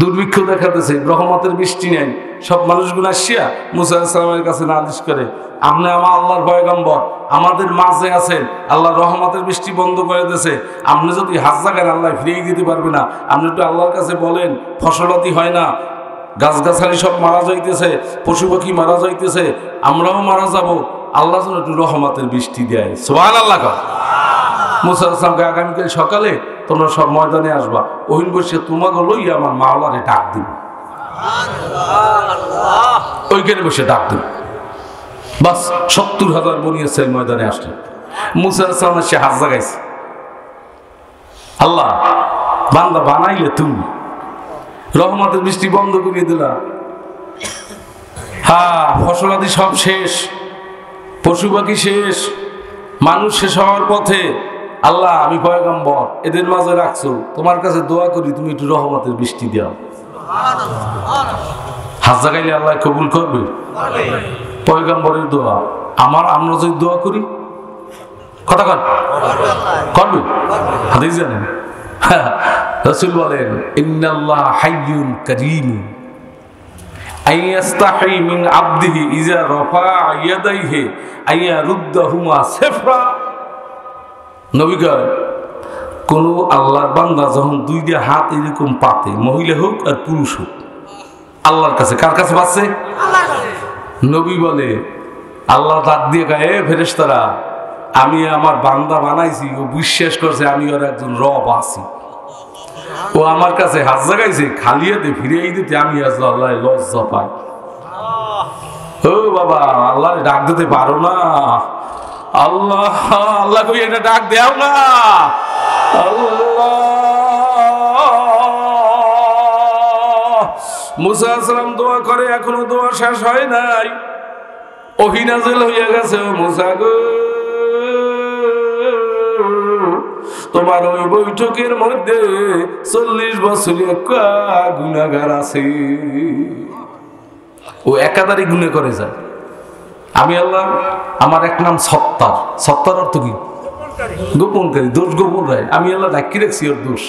দুর্ভিক্ষ দেখাতেছে, রহমতের বৃষ্টি নেই। সব মানুষগুলো আসিয়া মুসা আলাইহিস সালামের কাছে নালিশ করে, আপনি আমার আল্লাহর পয়গম্বর, আমাদের মাঝে আছেন, আল্লাহ রহমতের বৃষ্টি বন্ধ করে দিয়েছে, আপনি যদি হাত জাগান আল্লাহ ফিরিয়ে দিতে পারবে না, আপনি একটু আল্লাহর কাছে বলেন, ফসলাদি হয় না, গাছগাছালি সব মারা যাইতেছে, পশু পাখি মারা যাইতেছে, আমরাও মারা যাব, আল্লাহ যেন একটু রহমতের বৃষ্টি দেয়। সুবহানাল্লাহ। মুসা আলাইহিস সালামকে আগামীকাল সকালে তোমরা সব ময়দানে আসবা, ওহিন বসে তোমাকে লইয়া আমার মাওলারে ডাক দিব, ওইখানে বসে ডাক দিব। বাস ৭০,০০০ বনী ইসরাইল ময়দানে আসলেন। মুসা আলাইহিস সালাম সে হাত জাগাইছে, আল্লাহ বান্দা বানাইলে তুমি, রহমতের বৃষ্টি বন্ধ করিয়ে দিলা, হ্যাঁ ফসলাদি সব শেষ, পশু পাখি শেষ, মানুষ শেষ হওয়ার পথে, আল্লাহ আমি পয়গম্বর এদের মাঝে রাখছো, তোমার কাছে দোয়া করি তুমি একটু রহমতের বৃষ্টি দাও। হাত জাগাইলে আল্লাহ কবুল করবে? পয়গম্বরের দোয়া, আমরা যদি দোয়া করি কথা করবে? হাদিস জানেন, রাসূল বলেন ইন্নাল্লাহ হাইয়ুন কারীম আইয়াস্তাহি মিন আবদিহি ইযা রাফা ইয়াদাইহি আইয়ারুদ্দাহুমা সিফরা। নবী কয়, কোন আল্লাহর বান্দা যখন দুইটা হাত এরকম পাতে, মহিলা হোক আর পুরুষ হোক, আল্লাহর কাছে, কার কাছে পাচ্ছে? আল্লাহর কাছে। নবী বলে, আল্লাহ ডাক দিয়ে কয়, এ ফেরেশতারা, আমি আমার বান্দা বানাইছি, ও বিশ্বাস করছে আমি ওর একজন রব আছি, ও আমার কাছে হাত জাগাইছে, খালি হাতে ফিরিয়ে দিতে আমি আজ আল্লাহ লজ্জা পাই। ও বাবা, আল্লাহ ডাক দিতে পারো না? আল্লাহ আল্লাহ কই এটা ডাক দেও না। আল্লাহ। মুসা আলাইহিস সালাম দোয়া করে, এখনো দোয়া শেষ হয় নাই, ওহী নাযিল হইয়া গেছে। ও মুসা গো, তোমার ওই বৈঠকের মধ্যে ৪০ বছরের গুনাহগার আছে, ও একাধারে গুনাহ করে যায়। আমি আল্লাহ, আমার এক নাম সত্তার, সত্তার অর্থ কি? গোপনকারী, দোষ গোপন রায়। আমি আল্লাহ ডাকি রাখছি ওর দোষ,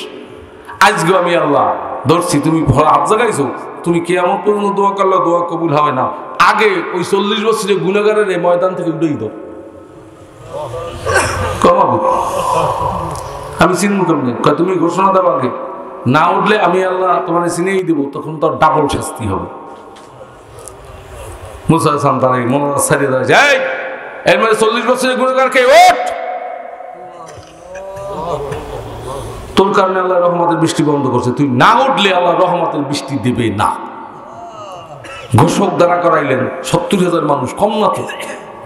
আজকে আমি আল্লাহ ধরছি, তুমি হাত জাগাইছো, তুমি কিয়ামত পর্যন্ত দোয়া করলে দোয়া কবুল হবে না, আগে ওই ৪০ বছরের গুনাহগারের এই ময়দান থেকে উঠেই দাও। কমাবো আমি চিনব কেমনি? তুমি ঘোষণা দাও আগে, না উঠলে আমি আল্লাহ তোমার চিনেই দেবো, তখন তোর ডাবল শাস্তি হবে। মুসা আলাইহিস সালাম তার মনোরাজ ছাড়িয়ে দেয়, যাই এর মধ্যে ৪০ বছরের গুনাহগারকে ওঠ, তোর কারণে আল্লাহ রহমতের বৃষ্টি বন্ধ করছে, তুই না উঠলে আল্লাহ রহমতের বৃষ্টি দেবে না। ঘোষক দ্বারা করাইলেন, ৭০,০০০ মানুষ, কম না তো,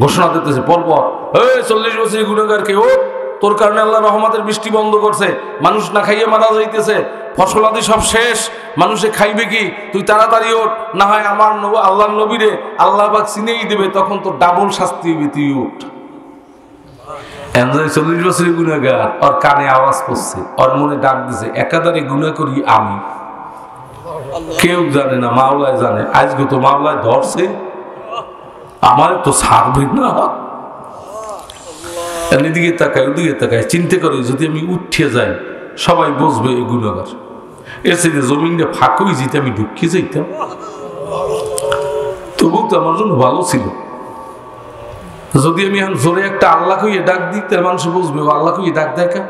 ঘোষণা দিতেছে পরপর, এই ৪০ বছরের গুনাহগারকে ওঠ, তোর কারণে আল্লাহ রহমতের বৃষ্টি বন্ধ করছে, মানুষ না খাইয়ে মারা যাইতেছে, ফসলাদি সব শেষ, মানুষে খাইবে কি, তুই তাড়াতাড়ি ওঠ, না হয় আমার আল্লাহর নবীরে আল্লাহ পাক চিনেই দেবে, তখন তোর ডাবল শাস্তি হবে, তুই ওঠ। ৪০ বছরের গুনাহগার, ওর কানে আওয়াজ পড়ছে, ওর মনে ডাক দিছে, একাধারে গুনাহ করি আমি, কেউ জানে না, মাওলায় জানে। আজকে তো মাওলায় ধরছে, আমার তো ছাড়বে না। এদিকে তাকায়, ওদিকে তাকায়, চিন্তা করে যদি আমি উঠে যাই সবাই বুঝবে এই গুনাহগার, এর সাথে জমিনটা ফাঁক হয়ে যেতে আমি ঢুকে যাইতাম, তবু তো আমার জন্য ভালো ছিল। যদি আমি এখন জোরে একটা আল্লাহ কইয়ে ডাক দিই, তাহলে মানুষ বুঝবে ও আল্লাহ কইয়ে ডাক দেখা।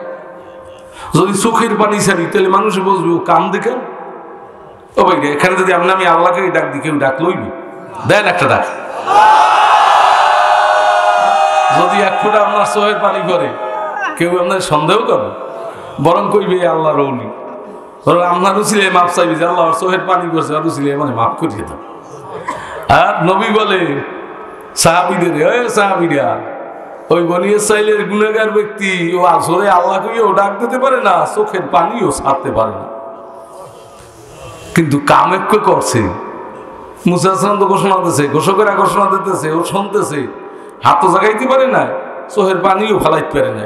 যদি চোখের পানি ছাড়ি, তাহলে মানুষ বুঝবে ও কান দেখা। ও ভাই, এখানে যদি আমি আল্লাহকে ডাক দিই, কেউ ডাক লইবি? দেন একটা ডাক। যদি এক ফোঁটা আপনার চোখের পানি করে, কেউ আপনার সন্দেহ করবে? বরং কইবে আল্লাহ রৌলি, বরং আপনার রুচিলে মাপ চাইবে যে আল্লাহ চোখের পানি করছে, আর রুচিলে মানে মাফ করিয়ে দাও। আর নবী বলে সাহাবীদের, সাহাবীরা, ওই বনী ইসরাইলের গুনাহগার ব্যক্তি ও আসলে আল্লাহ কইও ডাক দিতে পারে না, চোখের পানিও ছাড়তে পারে না, কিন্তু কাম এক করছে। মুসা আলাইহিস সালাম তো ঘোষণা দিতেছে, ঘোষকেরা ঘোষণা দিতেছে, ও শুনতেছে, হাত জাগাইতে পারে না, চোখের পানিও ফালাইতে পারে না,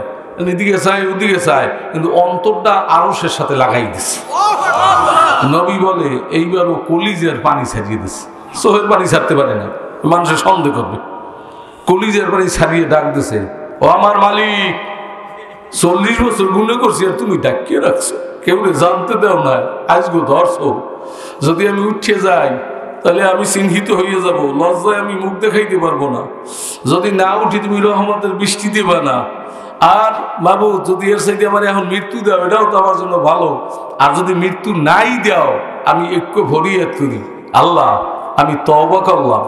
এদিকে চায় ওদিকে চায়, কিন্তু অন্তরটা আরশের সাথে লাগাই দিছে। নবী বলে এইবার ও কলিজের পানি ছাড়িয়ে দিছে, চোখের পানি ছাড়তে পারে না, মানুষের সন্দেহ করবে। কলিজের পানি ছাড়িয়ে ডাক দিছে, ও আমার মালিক, ৪০ বছর গুনাহ করছি আর তুমি ডাকিয়ে রাখছো, কেউ জানতে দেও না, আজগো ধরছো। যদি আমি উঠে যাই তাহলে আমি চিহ্নিত হয়ে যাব, লজ্জায় আমি মুখ দেখাইতে পারবো না। যদি না উঠি তুমি রহমতের বৃষ্টি দিবা না। আর বাবু যদি এর সাইডে আমার এখন মৃত্যু দাও, এটাও তো আমার জন্য ভালো। আর যদি মৃত্যু নাই দাও, আমি একটু ফরিয়াদ করি, আল্লাহ আমি তওবা করলাম,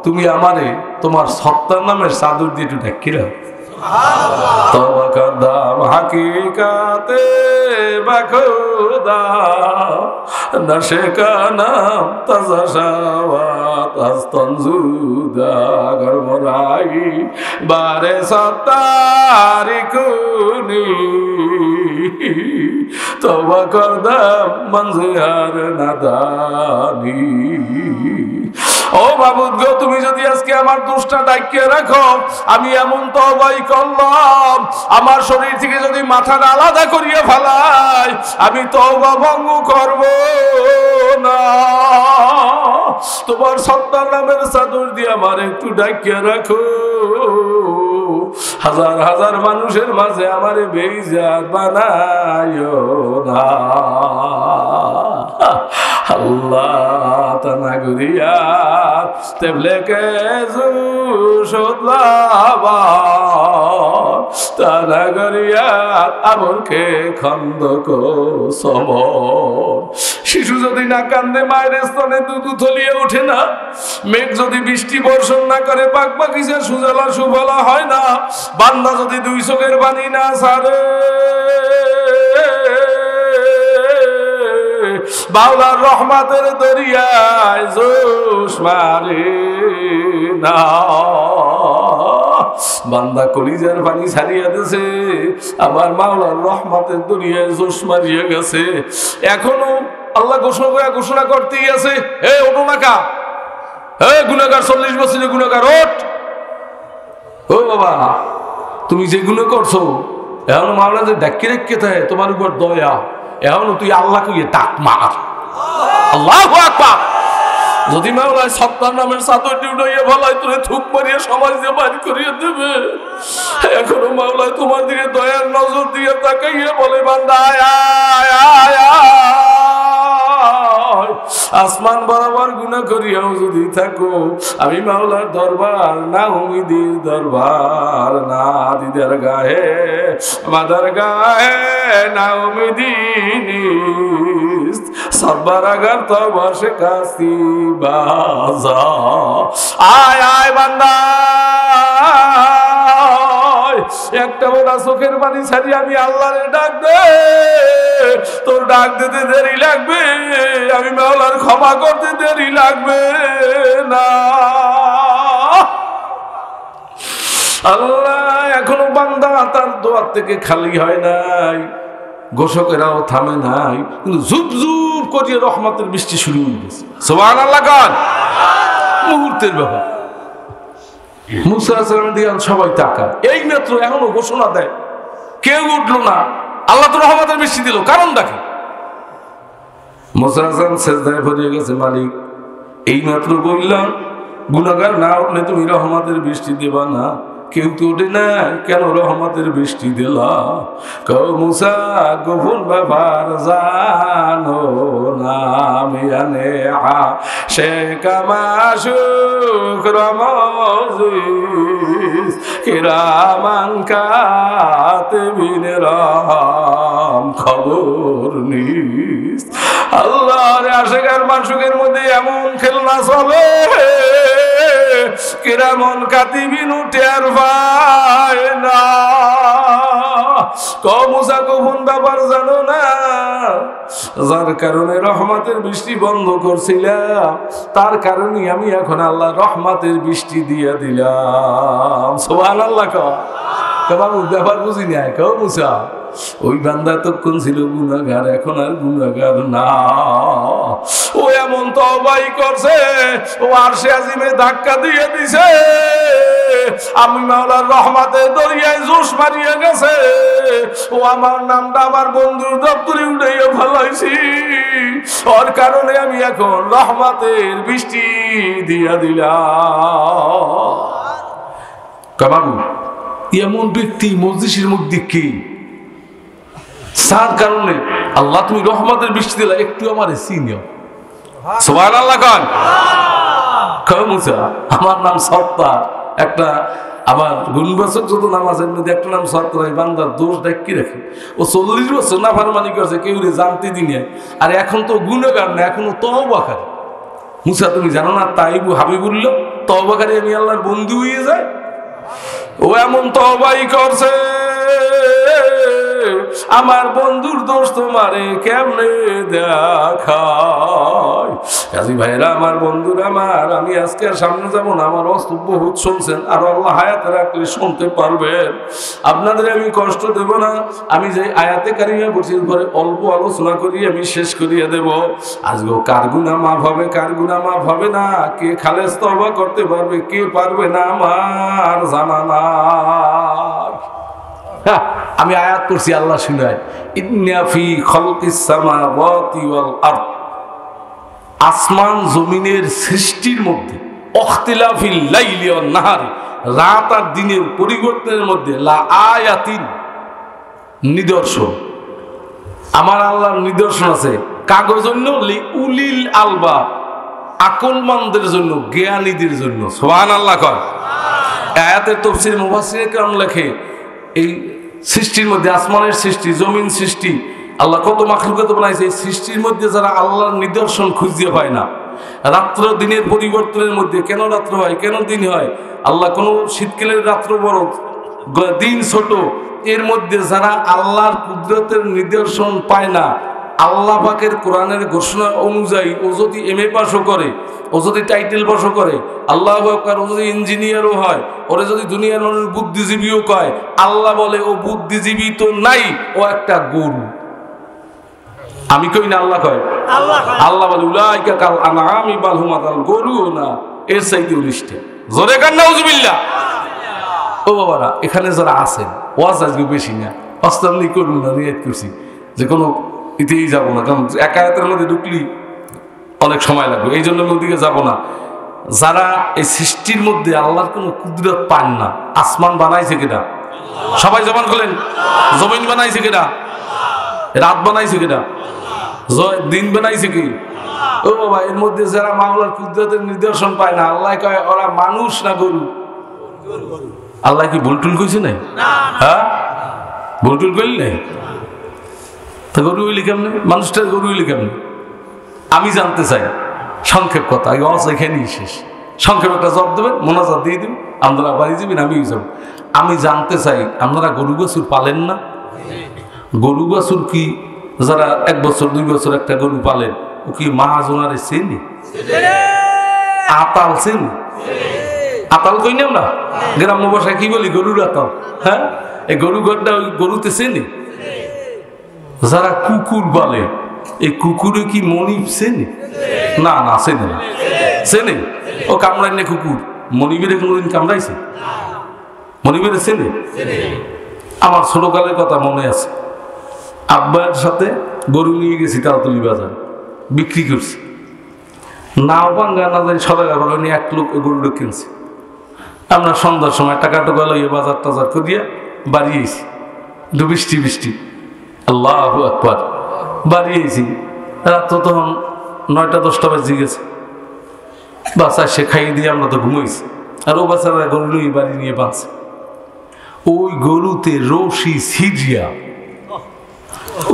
তুমি আমারে তোমার সত্তার নামের চাদর দিয়ে একটু ঢেকে রাখো। তওবা করদাম হাকিকাতে বাখুদা নশে কা নাম তাজা শাওয়াত আস্তনজুদা গরমরাই বারে সত্তারি কুনি তওবা করদাম মনজিহার নাদানি। ও মাবুদ গো, তুমি যদি আজকে আমার দোষটা ঢাকিয়ে রাখো, আমি এমন তওবাই করলাম, আমার শরীর থেকে যদি মাথাটা আলাদা করিয়ে ফেলাই, আমি তওবা ভঙ্গ করব না। তোমার সত্তার নামের চাদর দিয়ে আমার একটু ঢাকিয়ে রাখো। হাজার হাজার মানুষের মাঝে আমারে বেইজ্জত বানাইও না। আল্লাহ তানা গুরিয়া তেবলেকে জুশোদলাবা তানা গুরিয়া আমলকে খন্দক সমর। শিশু যদি না কান্দে মায়ের স্তনে দুধ থলিয়ে ওঠে না, মেঘ যদি বৃষ্টি বর্ষণ না করে পাক বাগিচা সুজলা সুফলা হয় না, বান্দা যদি দুই চোখের পানি না ছাড়ে, বাউলার রহমতের দরিয়ায় জোশ মারে না। বান্দা কলিজার পানি ছাড়িয়ে দিয়েছে, আমার মাওলার রহমতের দরিয়ায় জোশ মারিয়ে গেছে। এখনো আল্লাহ ঘোষণা করতেই আছে, হে ওঠো না কা, হে গুনাহগার, 40 বছরের গুনাহগার ওঠ। ও বাবা, তুমি যে গুনাহ করছো, এখন মাওলা যে ডাকি রেখে থাকে তোমার উপর দয়া, এখন তুই আল্লাহ কইয়ে ডাক মার, আল্লাহু আকবার। যদি মাওলায় সত্তার নামের চাদরটি উঠাইয়া ভালাই তোরে থুক মারিয়ে সমাজ দিয়ে বাড়ি করিয়ে দেবে, এখনো মাওলায় তোমার দিকে দয়ার নজর দিয়ে তাকাইয়া বলে, বান্দা আয় আয় আয় আয়। আসমান বরাবর গুনাহ করিয়াও যদি থাকো, আমি মাওলার দরবার না উমিদির দরবার না দিদার গায়ে মাদার গায়ে না উমিদিনিস সবার আগার তো বসে কাশি বাজা। আয় আয় বান্দা, একটা বোনা চোখের পানি ছাড়ি আমি আল্লাহরে ডাক দে, তোর ডাক দিতে দেরি লাগবে, আমি মাওলার ক্ষমা করতে দেরি লাগবে না। আল্লাহ এখনো বান্দা তার দোয়ার থেকে খালি হয় নাই, ঘোষকেরাও থামে নাই, কিন্তু জুপ জুপ করিয়ে রহমতের বৃষ্টি শুরু হয়ে গেছে। সুবহানাল্লাহ গান মুহূর্তের ব্যাপার। মুসা আলাইহিস সালামের দিকে সবাই তাকায়, এই মাত্র এখনো ঘোষণা দেয়, কেউ উঠলো না, আল্লাহ তো রহমতের বৃষ্টি দিল, কারণ দেখে। মুসা আলাইহিস সালাম সিজদায় পড়ে গেছে, মালিক এই মাত্র বললাম গুনাহগার না উঠলে তুমি রহমতের বৃষ্টি দেবা না, কেউ তো ওঠে না, কেন রহমতের বৃষ্টি দিলা? কও মুসা গোপন ব্যাপার জানো না, মিয়ানে সে কামাশুক রমজিস কিরামান কাতিবিন রাম খবর নিস। আল্লাহর আশিকের মাশুকের মধ্যে এমন খেলনা চলে, কিরামন কাতিবিন টের পায় না। মুসা গোপন ব্যাপার জানো না, যার কারণে রহমতের বৃষ্টি বন্ধ করছিলাম, তার কারণে আমি এখন আল্লাহ রহমতের বৃষ্টি দিয়ে দিলাম। সুবহানাল্লাহ বাবু, ব্যাপার বুঝি নাই। কেউ মুসা ওই বান্দা তখন ছিল গুনাহগার, এখন আর গুনাহগার না, ও এমন তওবাই করছে, ও আরশে আজিমে ধাক্কা দিয়ে দিছে, আমি মাওলার রহমতের দরিয়ায় জোশ মারিয়ে গেছে, ও আমার নামটা আমার বন্ধুর দপ্তরে উঠাইয়া ফেলাইছি, ওর কারণে আমি এখন রহমতের বৃষ্টি দিয়া দিলাম। বাবু এমন ব্যক্তি মজলিসের মধ্যে কি যার কারণে আল্লাহ তুমি রহমতের বৃষ্টি দিলা, একটু আমার চিনিও। সুবহানাল্লাহ খান মুসা, আমার নাম সত্তার, একটা আমার গুণবাচক যত নামাজের মধ্যে একটা নাম সত্তার, বান্দার দোষ ডাকি রাখে। ও 40 বছর নাফরমানি করছে, কেউ জানতে দিনে, আর এখন তো গুণগার না, এখনো তওবাকারী। মুসা তুমি জানো না তাইবু হাবিবুল্লাহ তওবাকারী আমি আল্লাহর বন্ধু হয়ে যায়। ও এমন তওবাই করছে, আমার বন্ধুর দোষ তোমারে কেমনে দেখায়। কাজী ভাইরা আমার, বন্ধুরা আমার, আমি আজকে আর সামনে যাবো না, আমার অস্তুব বহুত শুনছেন, আর আল্লাহ হায়াতে রাখলে শুনতে পারবেন। আপনাদের আমি কষ্ট দেব না, আমি যে আয়াতে কারিমা বলছি পরে অল্প আলোচনা করি আমি শেষ করিয়ে দেব। আজকেও কার গুনাহ মাফ হবে, কার গুনাহ মাফ হবে না, কে খালেস তওবা করতে পারবে, কে পারবে না আমার জানা নাই। আমি আয়াত পড়ছি, আল্লাহ শুনায়, ইন্না ফি খালকিস সামাওয়াতি ওয়াল আরদ, আসমান জমিনের সৃষ্টির মধ্যে, ইখতিলাফিল লাইলি ওয়ান নাহারি, রাত আর দিনের পরিবর্তনের মধ্যে, লা আয়াতিন, নিদর্শন, আমার আল্লাহর নিদর্শন আছে। কাগজ জন্য লিউলিল আলবাব, আকলমানদের জন্য, জ্ঞানীদের জন্য। সুবহানাল্লাহ কয়। আয়াতের তাফসীর মুফাসসিরে কেরাম লেখে, এই সৃষ্টির মধ্যে, আসমানের সৃষ্টি, জমিন সৃষ্টি, আল্লাহ কত মাখলুকাত বানাইছে, এই সৃষ্টির মধ্যে যারা আল্লাহর নিদর্শন খুঁজে পায় না, রাত্র দিনের পরিবর্তনের মধ্যে, কেন রাত্র হয়, কেন দিন হয়, আল্লাহ কোন শীতকালের রাত্র বড়, দিন ছোট, এর মধ্যে যারা আল্লাহর কুদরতের নিদর্শন পায় না, আল্লাহ পাকের কোরআনের ঘোষণা অনুযায়ী ও যদি MA পাশও করে, ও যদি টাইটেল পাশও করে, আল্লাহু আকবার, ও যদি ইঞ্জিনিয়ারও হয়, ওরে যদি দুনিয়ার মানুষ বুদ্ধিজীবীও কয়, আল্লাহ বলে ও বুদ্ধিজীবী তো নাই, ও একটা গরু। আমি কই না, আল্লাহ কয়। আল্লাহ বলে উলাইকা কাল আনআমি বাল হুম আদাল, গরুও না, এর চাইতে উলিষ্টে। জোরে কান নাউজুবিল্লাহ। ও বাবারা, এখানে যারা আছেন, ওয়াজ আজকে বেশি না, অস্তাবলি করুন না, নিয়ত করছি যে কোনো ইতেই যাবো না, কারণ একায়াতের মধ্যে ঢুকলি অনেক সময় লাগবে, এই জন্য ওদিকে যাবো না। যারা এই সৃষ্টির মধ্যে আল্লাহর কোনো কুদরত পান না, আসমান বানাইছে কিনা সবাই জবান করলেন, জমিন বানাইছে কিনা, রাত বানাইছে কিনা, দিন বানাইছে কি? ও বাবা, এর মধ্যে যারা মাওলার কুদরতের নিদর্শন পায় না, আল্লাহ কয় ওরা মানুষ না গরু। আল্লাহ কি ভুলটুল কইছে নাই? হ্যাঁ, ভুলটুল করলি নাই? তা গরু হইলি কেমনে, মানুষটার গরু হইলি কেমনে? আমি জানতে চাই, সংক্ষেপ কথা, এখানেই শেষ। সংক্ষেপ একটা জব দেবেন, মোনাজাত দিয়ে দিন, আপনারা বাড়ি যাবেন, আমি যাব। আমি জানতে চাই, আপনারা গরু বাছুর পালেন না? গরু বাছুর কি যারা 1 বছর 2 বছর একটা গরু পালেন, ও কি মাহাজনারে চেনি? আতাল চেনি? আতাল কই না আমরা গ্রাম্য ভাষায় কি বলি? গরুর আতাল। হ্যাঁ, এই গরু ঘরটা ওই গরুতে চেনি। যারা কুকুর বলে, এই কুকুরে কি মনিব চেনে? না না, চেনে না। চেনে? ও কামড়ায় না কুকুর, মনিবের কোনোদিন কামড়াইছে? মনিবের চেনে? আমার ছোটকালের কথা মনে আছে, আব্বার সাথে গরু নিয়ে গেছি তালতলি বাজার, বিক্রি করছি। নাও বাঙ্গা না যাই সদাগা করে নিয়ে 1 লোক গরুটা কিনছে। আমরা সন্ধ্যার সময় টাকা টোকা লইয়ে বাজার টাজার করিয়া বাড়ি এসি, একটু বৃষ্টি বৃষ্টি, আল্লাহু আকবার, বাড়ি এসি। রাত তো তখন 9টা-10টা বাজে গেছে। বাচ্চা সে খাইয়ে দিয়ে আমরা তো ঘুমাইছি, আর ও বাচ্চারা গরু নিয়ে বাড়ি নিয়ে বাঁচছে। ওই গরুতে রশি সিরিয়া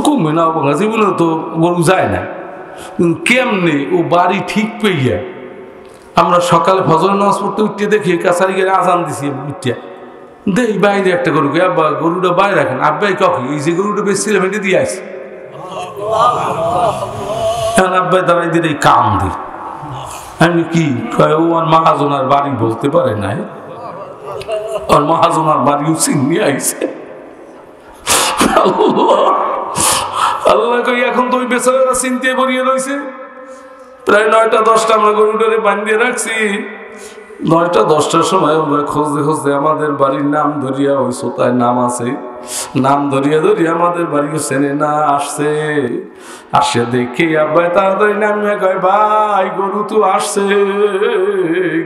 কমবে না, জীবনে তো গরু যায় না, কেমনে ও বাড়ি ঠিক পেইয়া আমরা সকালে ফজর নামাজ পড়তে উঠতে দেখি কাছারি গেলে আজান দিছি, উঠিয়া দেই বাইরে একটা গরুকে, আব্বা গরুটা বাইরে রাখেন। আব্বাই কখন এই যে গরুটা বেশছিলাম এটা দিয়ে আসি, এখন আব্বাই দাঁড়াই দিয়ে এই কাম দি। আমি কি ও আর মহাজনার বাড়ি বলতে পারে নাই, আর মহাজনার বাড়িও চিনি আইছে। আল্লাহ কই এখন তো ওই বেচারা চিনতে পড়িয়ে রয়েছে। প্রায় 9টা-10টা আমরা গরুটারে বান্ধিয়ে রাখছি। 9টা-10টার সময় আমরা খুঁজতে খুঁজতে আমাদের বাড়ির নাম ধরিয়া, ওই সোতায় নাম আছে, নাম ধরিয়া ধরিয়া আমাদের বাড়িও চেনে না। আসে দেখে আব্বাই তাড়াতাড়ি নামিয়া কয়, ভাই গরু তো আসছে,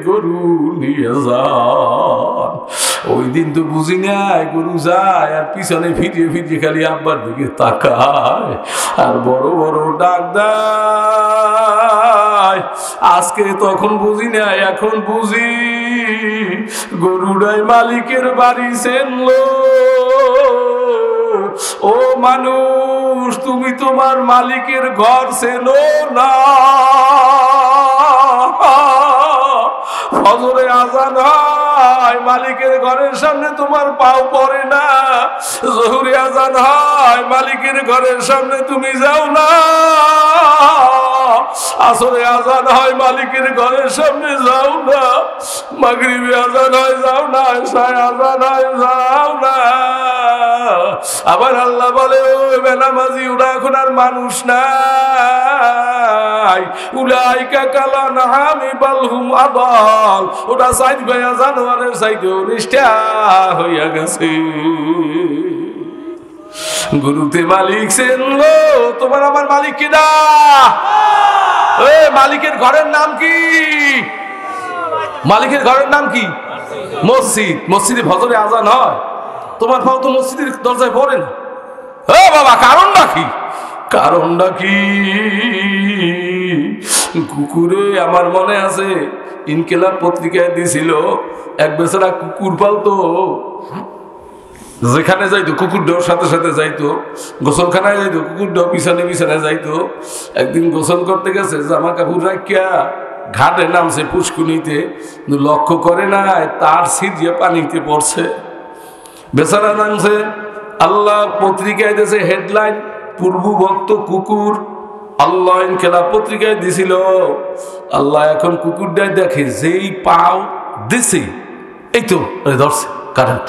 গরু নিয়ে যান। ওই দিন তো বুঝি নাই গরু যায় আর পিছনে ফিরিয়ে ফিরিয়ে খালি আব্বার দিকে তাকায় আর বড় বড় ডাক দেয়। আজকে তখন বুঝি না, এখন বুঝি গরুটাই মালিকের বাড়ি চেনলো। ও মানুষ, তুমি তোমার মালিকের ঘর চেনো না। ফজরে আজান হয়, মালিকের ঘরের সামনে তোমার পাও পড়ে না। জোহরে আজান হয়, মালিকের ঘরের সামনে তুমি যাও না। আসরে আজান হয়, মালিকের ঘরের সামনে যাও না। মাগরিবে আজান হয়, যাও না। এশায় আজান হয়, যাও না। আবার আল্লাহ বলে, ওই বেনামাজি ওরা এখন আর মানুষ নাই। উলাইকা কালা নাহামি বালহুম আদাল। ওটা সাইড ভাইয়া জানোয়ারের সাইডেও নিষ্ঠা হইয়া গেছে। গুরুতে মালিক চেনলো। তোমার আমার মালিক কিনা? মালিকের ঘরের নাম কি? মালিকের ঘরের নাম কি? মসজিদ। মসজিদে ফজরে আজান হয়, তোমার পাও তো মসজিদের দরজায় পড়ে না। বাবা, কারণটা কি? কারণটা কি? কুকুরে, আমার মনে আছে ইনকিলাব পত্রিকায় দিছিল, এক বেচারা কুকুর পালতো। যেখানে যাইতো কুকুরটাও সাথে সাথে যাইতো, গোসলখানায় যাইতো কুকুরটাও পিছনে পিছনে যাইতো। একদিন গোসল করতে গেছে, জামা কাপড় রাখিয়া ঘাটে নামছে পুষ্কুনিতে, লক্ষ্য করে না তার ছিটিয়ে পানিতে পড়ছে। বেচারা নামছে, আল্লাহ পত্রিকায় দিয়েছে হেডলাইন, পূর্বভক্ত কুকুর। আল্লাহ ইনকিলাব পত্রিকায় দিছিল। আল্লাহ এখন কুকুরটাই দেখে, যেই পাও দিছে এই তো ধরছে কারেন্ট।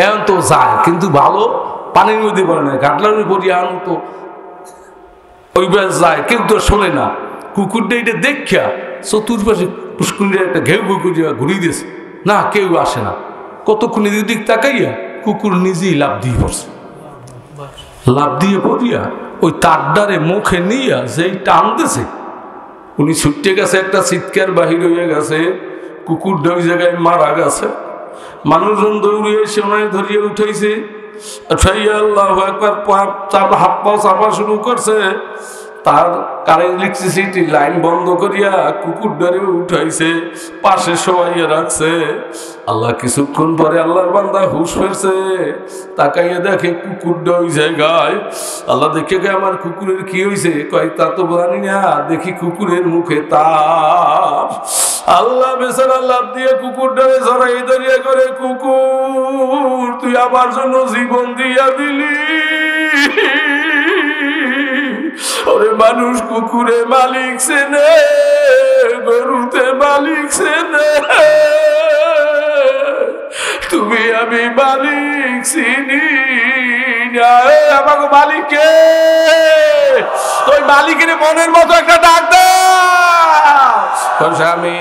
এখন তো যায়, কিন্তু ভালো পানির মধ্যে পড়ে না, গাটলার পড়িয়া আন তো ওই যায়, কেউ তো শোনে না। কুকুরটা এটা দেখা চতুর্পাশে পুষ্কুনির একটা ঘেউ ঘেউ করিয়া ঘুরিয়ে দিয়েছে, না কেউ আসে না। কতক্ষণ এদিক তাকাইয়া কুকুর নিজেই লাফ দিয়ে পড়ছে। লাফ দিয়ে পড়িয়া ওই তারডারে মুখে নিয়ে যেই টানতেছে, উনি ছুটে গেছে, একটা চিৎকার বাহির হয়ে গেছে, কুকুরটা ওই জায়গায় মারা গেছে। মানুষজন দৌড়িয়ে এসে ওনায় ধরিয়ে উঠাইছে, আল্লাহু আকবার, হাত পা চাপা শুরু করছে। তার কারেন্ট ইলেকট্রিসিটি লাইন বন্ধ করিয়া কুকুর ধরে উঠাইছে, পাশে শোয়াইয়া রাখছে। আল্লাহ কিছুক্ষণ পরে আল্লাহর বান্দা হুশ ফেরছে, তাকাইয়া দেখে কুকুরটা ওই জায়গায়। আল্লাহ দেখে গে আমার কুকুরের কি হয়েছে? কয় তা তো জানি না, দেখি কুকুরের মুখে তাপ। আল্লাহ বেচারা লাফ দিয়ে কুকুরটারে জড়াই ধরিয়া করে, কুকুর তুই আমার জন্য জীবন দিয়া দিলি। ওরে মানুষ কুকুরে মালিক চেনে, গরুতে মালিক চেনে, তুমি আমি মালিক চিনি না। আমাকে মালিককে, ওই মালিকের মনের মতো একটা ডাক দে, স্বামী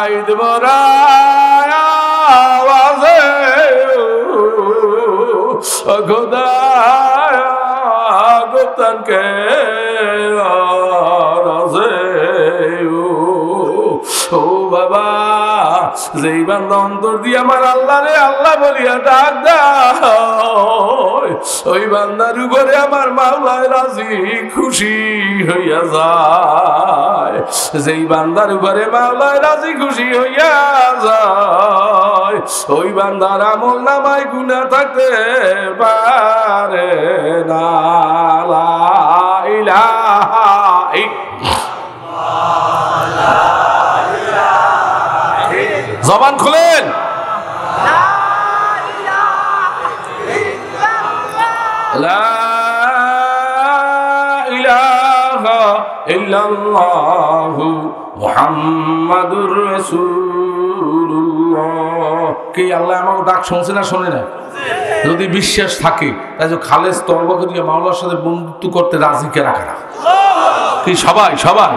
আইদ বরাজে খোদা গোপ্তানকে রাজে। ও বাবা, যেই বান্দা অন্তর দিয়ে আমার আল্লাহ রে আল্লাহ বলিয়া ডাক দেয়, ওই বান্দার উপরে আমার মাওলায় রাজি খুশি হইয়া যায়। যেই বান্দার উপরে মাওলায় রাজি খুশি হইয়া যায়, ওই বান্দার আমল নামায় গুনাহ থাকতে পারে না। লা ইলাহা জবান খুলেন, লা ইলাহা ইল্লাল্লাহু মুহাম্মাদুর রাসূলুল্লাহ। কি আল্লাহ আমাকে ডাক শুনছে না শোনে না? যদি বিশ্বাস থাকে তাহলে খালেস তওবা করিয়া মাওলার সাথে বন্ধুত্ব করতে রাজি কে রাখে না? কি সবাই সবাই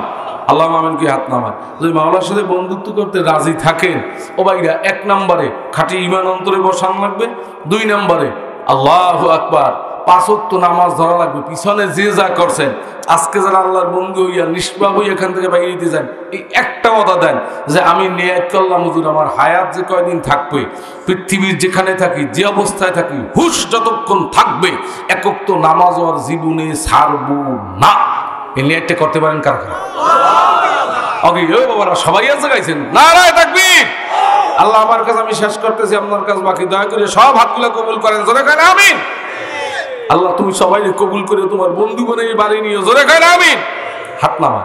আল্লাহ মামেন কি হাত নামান। যদি মাওলার সাথে বন্ধুত্ব করতে রাজি থাকেন, ও ভাইরা, 1 নম্বরে খাঁটি ঈমান অন্তরে বসানো লাগবে। 2 নম্বরে আল্লাহু আকবার, 5 ওয়াক্ত নামাজ ধরা লাগবে। পিছনে যে যা করছেন আজকে যারা আল্লাহর বন্ধু হইয়া নিষ্পাপ হইয়া এখান থেকে বাইরে দিতে যান, এই একটা কথা দেন যে আমি নিয়ত করলাম হুজুর আমার হায়াত যে কয়দিন থাকবে, পৃথিবীর যেখানে থাকি, যে অবস্থায় থাকি, হুশ যতক্ষণ থাকবে একক তো নামাজ আর জীবনে ছাড়বো না। এই নিয়তটা করতে পারেন কার কার? বাবারা সবাই আছে গাইছেন নারায়ে তাকবীর। আল্লাহ আমার কাছে, আমি শেষ করতেছি, আপনার কাছে বাকি, দয়া করে সব হাতগুলো কবুল করেন, জোরে করেন আমিন। আল্লাহ তুমি সবাই কবুল করে তোমার বন্ধু বনে বাড়ি নিয়ে, জোরে করেন আমিন। হাত নামা,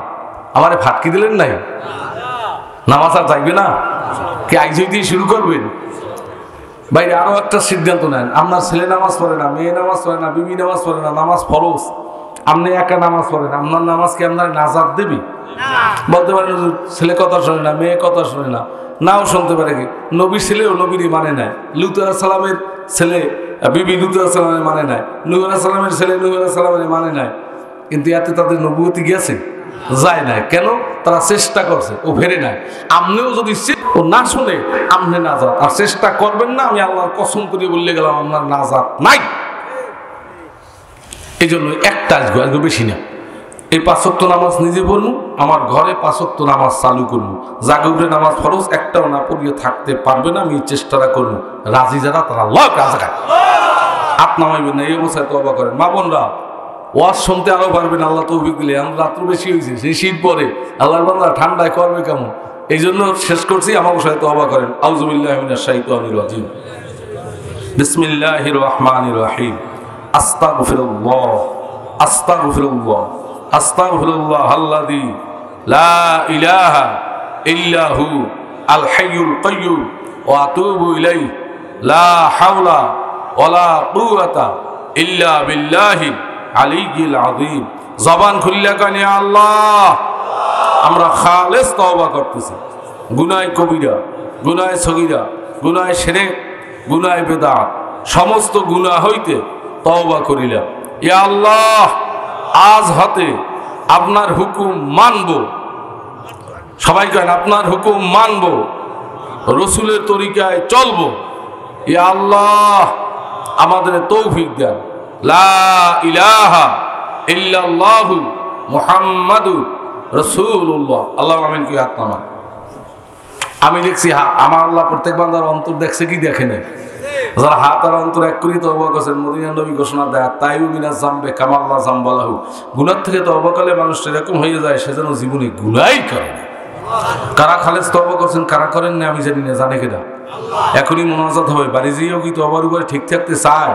আমারে ফাটকি দিলেন নাই, নামাজ আর যাইবে না কি? আইজ দিয়ে শুরু করবেন? বাইরে আরো একটা সিদ্ধান্ত নেন, আপনার ছেলে নামাজ পড়ে না, মেয়ে নামাজ পড়ে না, বিবি নামাজ পড়ে না, নামাজ ফরজ, আপনি একা নামাজ পড়েন, আপনার নামাজ কি আপনার নাজাত দেবে? বলতে পারেন ছেলে কথা শোনে না, মেয়ে কথা শোনে না, নাও শুনতে পারে, কি নবীর ছেলেও নবীরই মানে নাই, লূত আলাইহিস সালামের ছেলে বিবি লূত আলাইহিস সালামের মানে নাই, নূহ আলাইহিস সালামের ছেলে নূহ আলাইহিস সালামের মানে নাই, কিন্তু এতে তাদের নবুয়তি গেছে যায় না কেন? তারা চেষ্টা করছে, ও ফেরে নাই। আপনিও যদি ও না শুনে আপনি নাজাত, আর চেষ্টা করবেন না, আমি আল্লাহর কসম করে বললে গেলাম আপনার নাজাত নাই। এই জন্য একটা আসবো বেশি না, এই 5 ওয়াক্ত নামাজ নিজে পড়বো, আমার ঘরে 5 ওয়াক্ত নামাজ চালু করবো, জাগরে নামাজ ফরজ একটাও না পড়িয়ে থাকতে পারবে না, আমি চেষ্টাটা করবো। রাজি যারা তারা হাত নামাইবেন না, এই অবস্থায় তওবা করেন। মা বোনরা ওয়াজ শুনতে আরো পারবেন, আল্লাহ তৌফিক দিলে। রাত্র বেশি হয়েছে, সেই শীত পরে আল্লাহর বান্দা ঠান্ডায় করবে কেমন? এই জন্য শেষ করছি, আমার অবস্থায় তওবা করেন। আউযু বিল্লাহি মিনাশ শাইতানির রাজিম, বিসমিল্লাহির রহমানির রহিম, আস্তাগফিরুল্লাহ আস্তাগফিরুল্লাহ আস্তাগফিরুল্লাহ আল্লাযী লা ইলাহা ইল্লা হু আল হাইয়ুল কাইয়্যুম ওয়া আতুবু ইলাইহি লা হাওলা ওয়ালা কুওয়াতা ইল্লা বিল্লাহিল আলিয়্যিল আযীম। জবান খুললে কানে আল্লাহ, আমরা খালেস তওবা করতেছি, গুনাহ কবিরা, গুনাহ সগীরা, গুনাহ শিরক, গুনাহ বিদআত, সমস্ত গুনাহ হইতে তওবা করিলাম। ইয়া আল্লাহ, আজ হতে আপনার হুকুম মানব, সবাই কেন আপনার হুকুম মানব, রসুলের তরিকায় চলব। ইয়া আল্লাহ, আমাদের তৌফিক দেন। লা ইলাহা ইল্লাল্লাহু মুহাম্মাদুর রাসূলুল্লাহ। আল্লাহ আমিন কি হাত নামান। আমি দেখছি আমার আল্লাহ প্রত্যেক বান্দার অন্তর দেখছে কি দেখে নাই? যারা হাত আর অন্তর এক করি তওবা করেছেন, মদিনা নবী ঘোষণা দেয় তাইয়ু মিনাজ জামবে কামাল্লাহ জামবালাহু, গুনাহ থেকে তওবা করলে মানুষ এরকম হয়ে যায় সে যেন জীবনে গুনাহই করে না। কারা খালেস তওবা করছেন, কারা করেন না আমি জানি না, জানে কিনা? এখনই মোনাজাত হবে, বাড়ি যেয়েও কি তওবার উপরে ঠিক থাকতে চায়?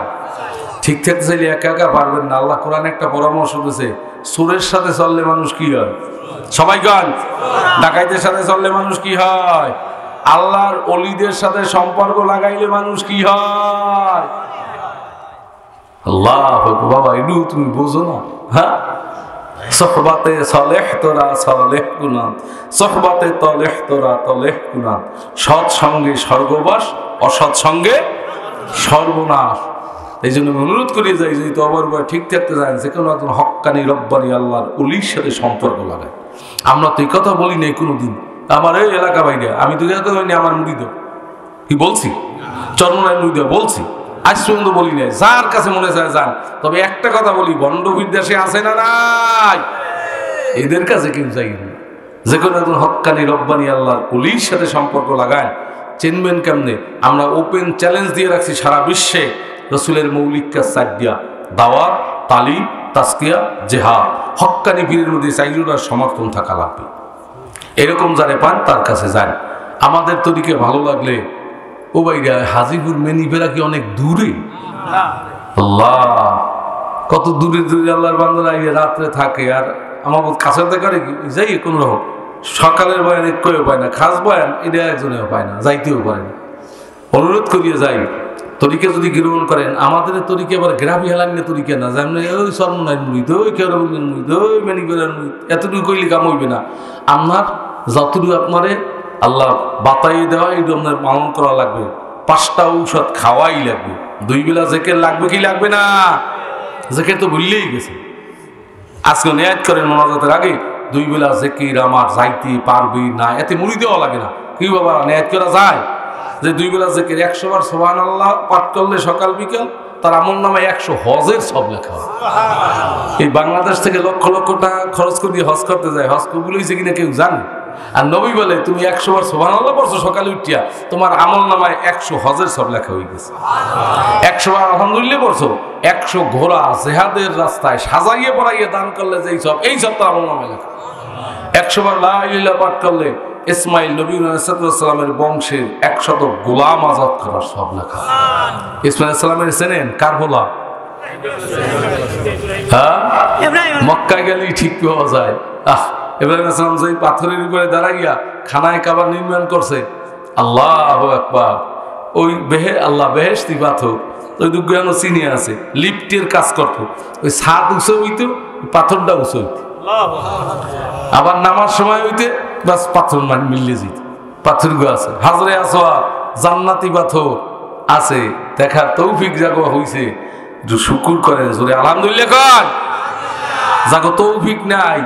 ঠিক থাকতে চাইলে একা একা পারবেন না। আল্লাহ কোরআন একটা পরামর্শ দিয়েছে, চোরের সাথে চললে মানুষ কি হয়? সবাই গান। ডাকাইতের সাথে চললে মানুষ কি হয়? আল্লাহর ওলিদের সাথে সম্পর্ক লাগাইলে মানুষ কি হয়? আল্লাহ বাবা, এটু তুমি বোঝো না? হ্যাঁ, সোহবাতে সালেহ তোরা সালেহ গুনাহ, সোহবাতে তলেহ তোরা তলেহ গুনাহ। সৎ সঙ্গে স্বর্গবাস, অসৎ সঙ্গে সর্বনাশ। এই জন্য অনুরোধ করে যাই, যদি তওবার উপর ঠিক থাকতে যায়, যে কোনো একজন হক্কানি রব্বানি আল্লাহর ওলির সাথে সম্পর্ক লাগায়। আমরা তো এই কথা বলি নাই কোনোদিন, আমার এই এলাকা বাইরে, আমি তো আমার মুড়ি দাও কি বলছি, চরমনায় মুড়ি দাও বলছি, আজ পর্যন্ত বলি নাই। যার কাছে মনে চায় যান। তবে একটা কথা বলি, বন্ড বিদ্বেষে আছে না নাই? এদের কাছে কেউ যাইনি। যে কোনো একজন হক্কানি রব্বানি আল্লাহর ওলির সাথে সম্পর্ক লাগায়। চিনবেন কেমনে? আমরা ওপেন চ্যালেঞ্জ দিয়ে রাখছি সারা বিশ্বে, রসুলের মৌলিক কাজ 4টা: দাওয়াত, তালিম, তাজকিয়া, জিহাদ। হক্কানি পীরের মধ্যে 4টার সমর্থন থাকা লাগবে। এরকম যারা পান তার কাছে যান। আমাদের তরিকে ভালো লাগলে ও ভাইরা, হাজিপুর মেনিফেরা কি অনেক দূরে? আল্লাহ, কত দূরে দূরে আল্লাহর বান্দারা রাত্রে থাকে, আর আমার কাছে দেখারে যাই কোন রকম। সকালের বয়ান কেউ পায় না, খাস বয়ান এটা একজনেও পায় না, যাইতেও পারে না। অনুরোধ করিয়ে যাই, তরিকে যদি গ্রহণ করেন, আমাদের তরিকে আবার গ্রামী হেলান্য তরিকে না, যেমন ওই সর্বনায় মুড়িদ, ওই কেরবিনের মুড়িদ, ওই মেনিফেরার মুড়িদ, এতটুকু কইলে কাম হইবে না। আপনার যতটুকু আপনারে আল্লাহ বাতাই দেওয়া, এইটু আপনার পালন করা লাগবে। 5টা ঔষধ খাওয়াই লাগবে। 2 বেলা জেকের লাগবে কি লাগবে না? জেকের তো ভুললেই গেছে। আজকে নিয়াত করেন মোনাজাতের আগে, 2 বেলা জেকের আমার যাইতে পারবি না, এতে মুড়ি দেওয়া লাগে না। কি বাবা, নিয়াত করা যায় যে 2 বেলা জেকের 100 বার সুবহানাল্লাহ পাঠ করলে সকাল বিকাল, তার আমল নামায় 100 হজের সব লেখা হয়। এই বাংলাদেশ থেকে লক্ষ লক্ষ টাকা খরচ করে হজ করতে যায়, হজ কবুল হয়েছে কিনা কেউ জানে? আর নবী বলে তুমি 100 বার সুবহানাল্লাহ পড়ছো সকালে উঠিয়া, তোমার আমল নামায় 100 হজের সব লেখা হয়ে গেছে। 100 বার আলহামদুলিল্লাহ পড়ছো, 100 ঘোড়া জেহাদের রাস্তায় সাজাইয়ে পড়াইয়ে দান করলে যেই সব, এই সব তার আমল নামায় লেখা। 100 বার লা ইলাহা ইল্লাল্লাহ পাঠ করলে ইসমাইল নবী আলাইহিসসালামের বংশের 100 গোলাম আজাদ করার সব লেখা। ইসমাইল আলাইহিস সালামের চেনেন? কারবালা, হ্যাঁ, মক্কায় গেলেই ঠিক পাওয়া যায়। ইব্রাহিম আলাইহিস সালাম যে পাথরের উপরে দাঁড়াইয়া খানায় কাবা নির্মাণ করছে, আল্লাহু আকবার, ওই আল্লাহ বেহেশতি পাথর, ওই দুগ্গানো চিনি আছে, লিফটের কাজ করতো, ওই ছাদ উঁচু হইতো, পাথরটা উঁচু হইতো, আবার নামার সময় হইতে বাস পাথর মিলিয়ে যেত, পাথরগুলো আছে। হাজরে আসওয়াদ জান্নাতি পাথর আছে, দেখার তৌফিক জাগো হইছে, শুকুর করেন জোরে আলহামদুলিল্লাহ কর। জাগো তৌফিক নাই,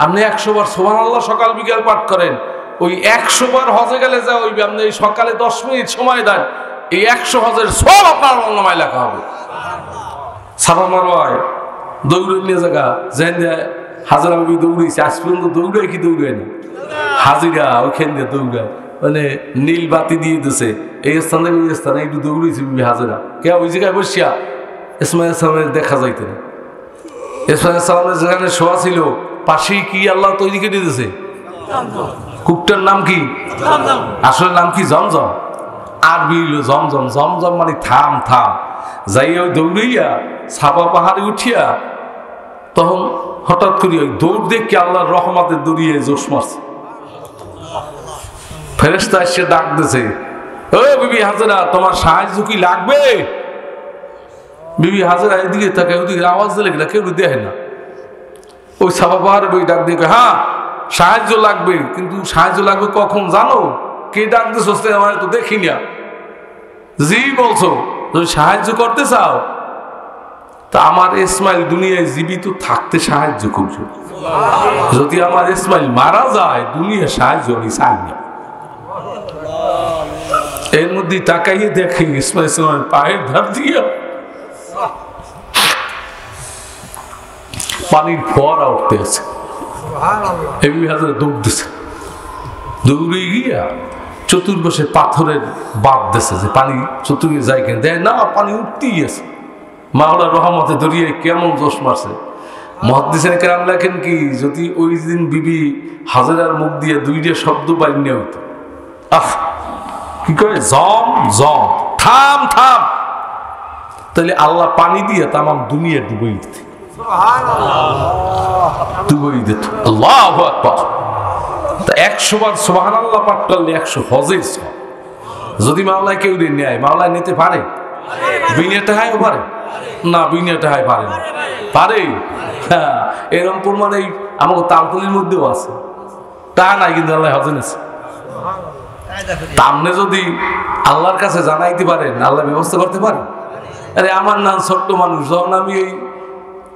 আপনি 100 বার সুবহানাল্লাহ সকাল বিকাল পাঠ করেন, ওই 100 বার হজে গেলে যা ওই আপনি সকালে 10 মিনিট সময় দেন, এই 100 হজের সব আপনার আমলনামায় লেখা হবে। সাফা মারওয়ায় দৌড়ে নিয়ে জায়গা যেন হাজারা বিবি দৌড়েছে, আজ পর্যন্ত দৌড়ায় কি দৌড়ায় না, হাজিরা ওইখান দিয়ে দৌড়ায়, মানে নীল বাতি দিয়ে দিছে, এই স্থানে ওই স্থানে একটু দৌড়েছে বিবি হাজিরা। কে ওই জায়গায় বসিয়া ইসমাইল সালামের দেখা যাইতে না, ইসমাইল সালামের যেখানে শোয়া ছিল পাশেই কি আল্লাহ তৈরি করে দিয়েছে, কূপটার নাম কি, আসলে নাম কি জমজম, আরবি হইল জমজম। জমজম মানে থাম থাম। যাইয়া ওই দৌড়াইয়া সাফা পাহাড়ে উঠিয়া তখন হঠাৎ করে ওই দৌড় দেখে আল্লাহর রহমতের দৌড়িয়ে জোশ মারছে, ফেরেশতা এসে ডাক দিছে, ও বিবি হাজেরা তোমার সাহায্য কি লাগবে? বিবি হাজেরা এদিকে তাকে ওদিকে আওয়াজ দিলে কিনা কেউ দেখে না, ওই সাফা পাহাড়ে বই ডাক দিয়ে, হ্যাঁ সাহায্য লাগবে, কিন্তু সাহায্য লাগবে কখন জানো? কে ডাক দিস আমার তো দেখি না। জি বলছো, যদি সাহায্য করতে চাও তা আমার ইসমাইল দুনিয়ায় জীবিত থাকতে সাহায্য করছো, যদি আমার ইসমাইল মারা যায় দুনিয়া সাহায্য আমি চাই না। এর মধ্যে তাকাইয়ে দেখে ইসমাইল ইসলামের পায়ের ধার দিয়া পানির ফোয়ারা উঠতে আছে, দৌড় দিছে, দৌড়ে গিয়া চতুর্পাশে পাথরের বাদ দিছে যে পানি চতুর্দিকে যায় কেন, দেয় না, পানি উঠতেই আছে। মাওলার রহমতে দরিয়ে কেমন জোশ মারছে। মুহাদ্দিসিনে কেরাম লেখেন কি, যদি ওই দিন বিবি হাজেরার মুখ দিয়ে 2টা শব্দ বাইর নিয়ে হইতো, আহ কি করে, জম জম, থাম থাম, তাহলে আল্লাহ পানি দিয়ে তামাম দুনিয়া ডুবই দিত, ডুবই দিত। আল্লাহু আকবার। 100 বার সুবহানাল্লাহ পাঠ করলে 100 হজের সওয়াব। যদি মাওলায় কেউ দিন নেয়, মাওলায় নিতে পারে? বিনা টাকায়ও পারে না, বিনা টাকায় পারে না, পারে। হ্যাঁ, এরকম প্রমাণ এই আমাকে তালতলির মধ্যেও আছে, তা নাই কিন্তু আল্লাহ হজে নিচ্ছে। আপনি যদি আল্লাহর কাছে জানাইতে পারেন, আল্লাহ ব্যবস্থা করতে পারেন। আরে আমার নাম ছোট্ট মানুষ, যখন আমি এই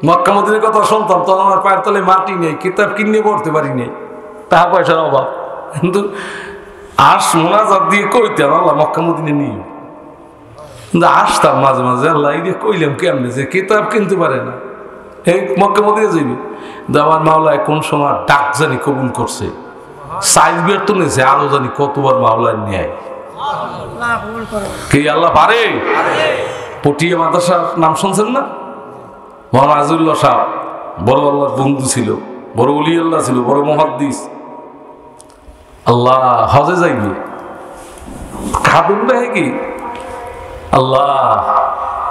মক্কা মদিনার কথা শুনতাম তখন আমার পায়ের তলে মাটি নেই, কিতাব কিনে পড়তে পারি নাই, টাকা পয়সার অভাব, কিন্তু আস মোনাজাত দিয়ে কইতাম আল্লাহ মক্কা মদিনা নিয়ে, কিন্তু আসতাম মাঝে মাঝে, আল্লাহ এই কইলাম কেমনে যে কিতাব কিনতে পারে না, এই মক্কা মদিনা যাইবে। আমার মাওলায় কোন সময় ডাক জানি কবুল করছে, সাইজ বের তো নিয়েছে, আরো জানি কতবার মাওলায় নেয়। কি আল্লাহ পারে? পটিয়া মাদ্রাসার নাম শুনছেন না? মৌলানা আজিজুল্লাহ সাহেব বড় আল্লাহর বন্ধু ছিল, বড় ওলি আল্লাহ ছিল, বড় মুহাদ্দিস। আল্লাহ হজে যাইবে, খাদেম দেয় কি আল্লাহ,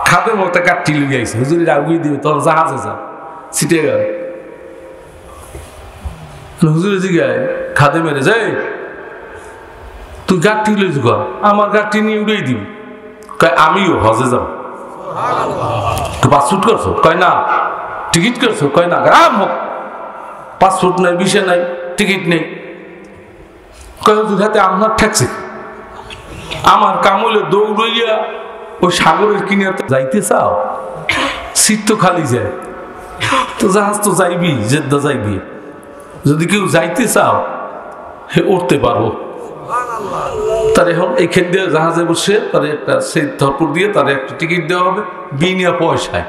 খাদেম একটা কাঠটি লুই আইছে, হুজুরের আগুয়ে দিবে, তোর জাহাজে যা, ছিটে গেল। হুজুরের জিগায় খাদে মেরে যায়, তুই গাঠটি লইছ, আমার গাঠটি নিয়ে উড়াই দিবি। কয় আমিও হজে যাব। পাসপোর্ট করছো? কয় না। টিকিট করছো? কয় না। গ্রাম হোক, পাসপোর্ট নাই, ভিসা নাই, টিকিট নেই। কয় হুজুর হাতে আপনার ঠেকছে, আমার কামলে দৌড়ইয়া ওই সাগরের কিনারে যাইতে চাও, সিট তো খালি যায়, তো জাহাজ তো যাইবি, জেদ্দা যাইবি, যদি কেউ যাইতে চাও হে উঠতে পারবো। তার এখন এইখান দিয়ে জাহাজে বসে তার একটা সেই ধরপুর দিয়ে তার একটা টিকিট দেওয়া হবে বিনা পয়সায়।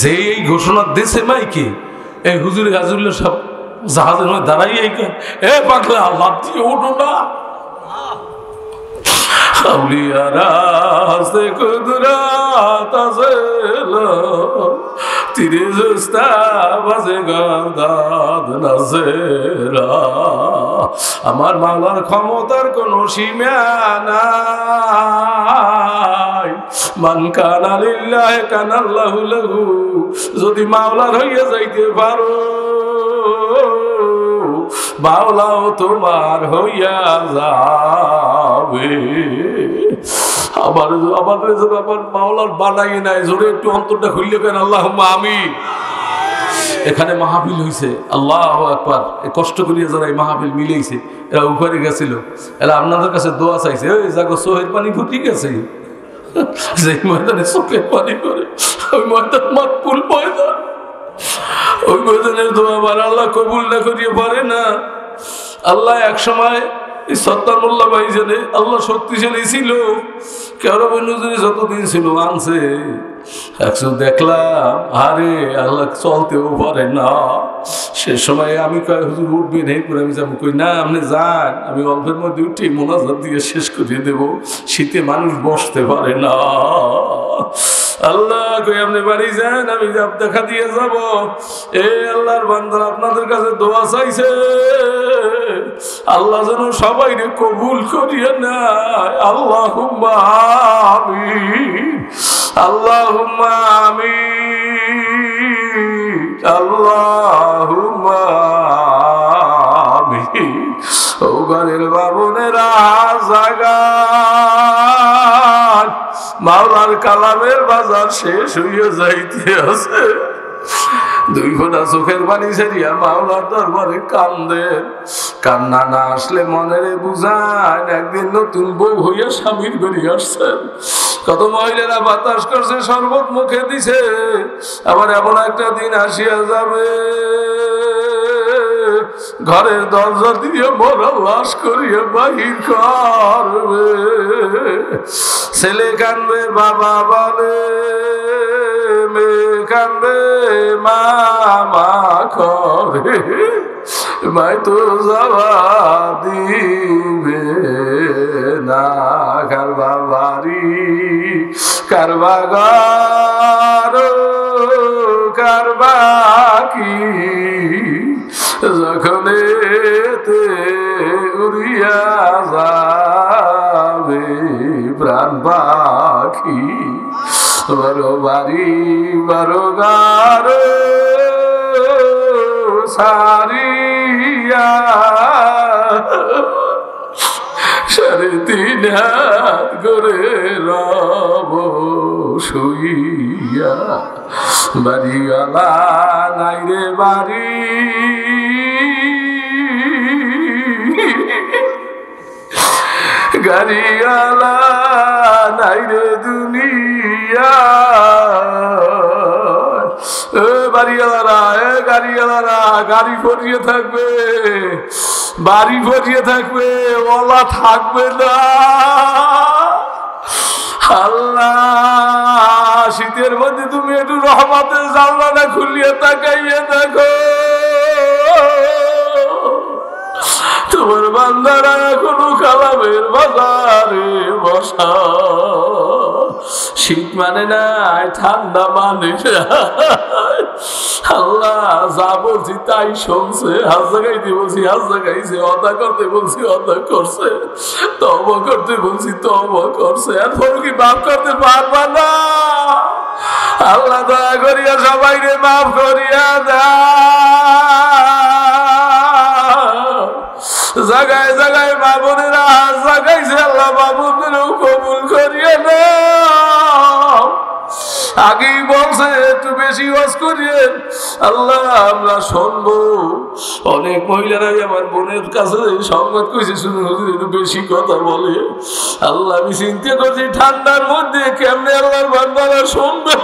যে এই ঘোষণা দিয়েছে মাইকে, এই হুজুরি হাজুল্লা সব জাহাজের মধ্যে দাঁড়াই এ পাগলা লাভ দিয়ে ওঠো না। আউলিয়ারা হাসতে কুদরাত আছে তিরে জস্তা বাজে গাদাদ নাজেরা। আমার মাওলার ক্ষমতার কোনো সীমা নাই। মান কানা লিল্লাহি কানাল্লাহু লাহু। যদি মাওলার হইয়া যাইতে পারো মাওলাও তোমার হইয়া যাবে। আমার মাওলার বানাই নাই, জোরে একটু অন্তরটা খুললে কেন আল্লাহুম্মা আমিন। এখানে মাহফিল হইছে, আল্লাহু আকবার। কষ্ট করিয়া যারা এই মাহফিল মিলেইছে এরা উপরে গেছিল, এরা আপনাদের কাছে দোয়া চাইছে। ওই জাগো চোখের পানি ফুটি গেছে, যে ময়দানে চোখের পানি করে ওই ময়দান মাকবুল ময়দান, ওই ময়দানের দোয়া আমার আল্লাহ কবুল না করিয়ে পারে না। আল্লাহ এক সময় সত্তার মোল্লা ভাই জানে আল্লাহ শক্তিশালী ছিল, কেউরাবনুজুরি যতদিন ছিল আনছে। একশো দেখলাম আরে আল্লাহ চলতেও পারে না। সে সময় আমি কয় হুজুর উঠবেন এই করে আমি যাবো, কই না আপনি যান, আমি অল্পের মধ্যে উঠে মোনাজাত দিয়ে শেষ করিয়ে দেবো। শীতে মানুষ বসতে পারে না। আল্লাহ কই আপনি বাড়ি যান, আমি দেখা দিয়ে যাব। এ আল্লাহর বান্দারা আপনাদের কাছে দোয়া চাইছে, আল্লাহ যেন সবাই কবুল করিয়ে নেয়। আল্লাহুম্মা আমিন, আল্লাহুম্মা আমিন, আল্লাহুম্মা আমিন। ও ঘরের বাবুনেরা জাগান, মাওলার কালামের বাজার শেষ হইয়া যাইতে আছে। দুই ফোঁটা চোখের পানি ছেড়িয়া মাওলার দরবারে কান্দেন। কান্না না আসলে মনেরে বুঝান একদিন নতুন বউ হইয়া স্বামীর ঘরে আসছেন। কত মহিলারা বাতাস করছে, শরবত মুখে দিছে, আবার এমন একটা দিন আসিয়া যাবে ঘরের দরজা দিয়ে মরা লাশ করিয়া বাহির করবে। ছেলে কানবে বাবা বলে, মেয়ে কানবে মামা করে, মাই তো যাওয়া দিবে না। কারবা বাড়ি কারবা ঘর কারবা কি, যখন এতে উড়িয়া যাবে প্রাণ পাখি। বারো বাড়ি বারো গার সারিয়া সাড়ে 3 হাত করে রব শুইয়া। বাড়িওয়ালা নাই রে বাড়ি, গাড়িওয়ালা নাই রে দুনিয়া। বাড়িওয়ালারা গাড়িওয়ালারা গাড়ি ফরিয়ে থাকবে, বাড়ি ফরিয়ে থাকবে, ওলা থাকবে না। আল্লাহ শীতের মধ্যে তুমি একটু রহমতের জানলা খুলিয়ে তাকাইয়ে দেখো, তোমার বান্দারা এখনো কালামের বাজারে বসা। শীত মানে নাই, ঠান্ডা মানে আল্লাহ যা বলছি তাই শুনছে। হাজ জাগাইতে বলছি হাজ জাগাইছে, অদা করতে বলছি অদা করছে, তওবা করতে বলছি তওবা করছে। এরপর কি মাফ করতে পারবা না? আল্লাহ দয়া করিয়া সবাইকে মাফ করিয়া দাও। জায়গায় জায়গায় বাবুনেরা জাগাইছে, আল্লাহ বাবুদেরও কবুল করিয়া নাও। আগেই বলছে একটু বেশি ওয়াজ করিয়েন, আল্লাহ আমরা শুনবো। অনেক মহিলারাই আমার বোনের কাছে সংবাদ কইছে, শুনে হুজুর একটু বেশি কথা বলে। আল্লাহ আমি চিন্তা করছি ঠান্ডার মধ্যে কেমনে আল্লাহর বান্দারা শুনবে।